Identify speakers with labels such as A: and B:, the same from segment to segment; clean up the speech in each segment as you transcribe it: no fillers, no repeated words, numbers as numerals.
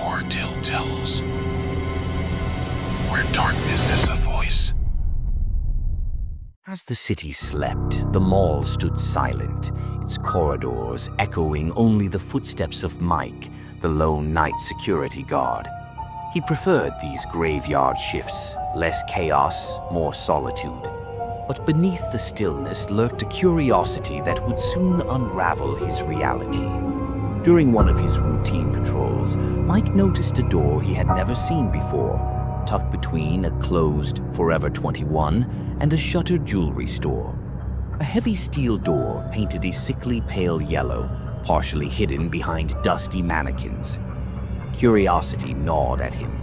A: horror tale tells, where darkness has a voice.
B: As the city slept, the mall stood silent, its corridors echoing only the footsteps of Mike, the lone night security guard. He preferred these graveyard shifts, less chaos, more solitude. But beneath the stillness lurked a curiosity that would soon unravel his reality. During one of his routine patrols, Mike noticed a door he had never seen before, tucked between a closed Forever 21 and a shuttered jewelry store. A heavy steel door painted a sickly pale yellow, partially hidden behind dusty mannequins. Curiosity gnawed at him.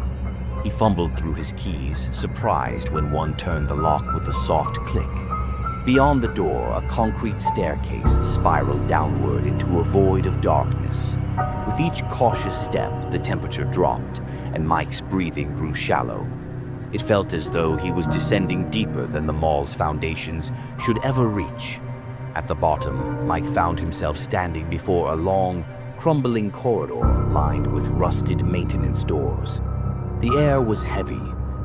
B: He fumbled through his keys, surprised when one turned the lock with a soft click. Beyond the door, a concrete staircase spiraled downward into a void of darkness. With each cautious step, the temperature dropped, and Mike's breathing grew shallow. It felt as though he was descending deeper than the mall's foundations should ever reach. At the bottom, Mike found himself standing before a long, crumbling corridor lined with rusted maintenance doors. The air was heavy,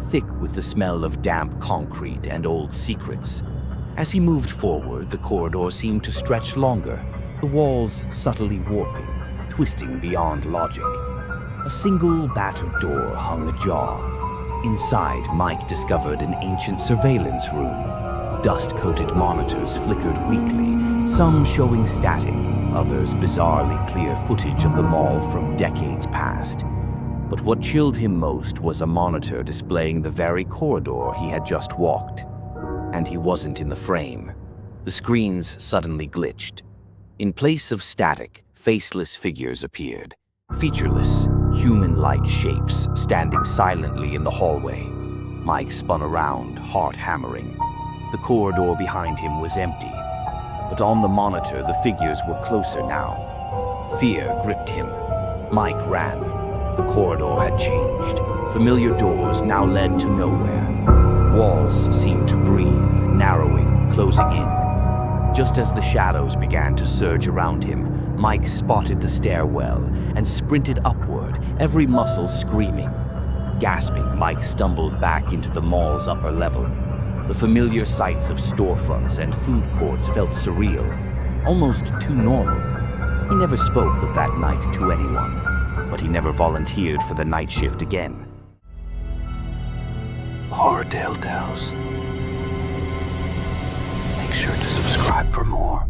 B: thick with the smell of damp concrete and old secrets. As he moved forward, the corridor seemed to stretch longer, the walls subtly warping, twisting beyond logic. A single battered door hung ajar. Inside, Mike discovered an ancient surveillance room. Dust-coated monitors flickered weakly, some showing static, others bizarrely clear footage of the mall from decades past. But what chilled him most was a monitor displaying the very corridor he had just walked. And he wasn't in the frame. The screens suddenly glitched. In place of static, faceless figures appeared. Featureless, human-like shapes standing silently in the hallway. Mike spun around, heart hammering. The corridor behind him was empty. But on the monitor, the figures were closer now. Fear gripped him. Mike ran. The corridor had changed. Familiar doors now led to nowhere. Walls seemed to breathe, narrowing, closing in. Just as the shadows began to surge around him, Mike spotted the stairwell and sprinted upward, every muscle screaming. Gasping, Mike stumbled back into the mall's upper level. The familiar sights of storefronts and food courts felt surreal, almost too normal. He never spoke of that night to anyone, but he never volunteered for the night shift again. Horror Tale Tells. Make sure to subscribe for more.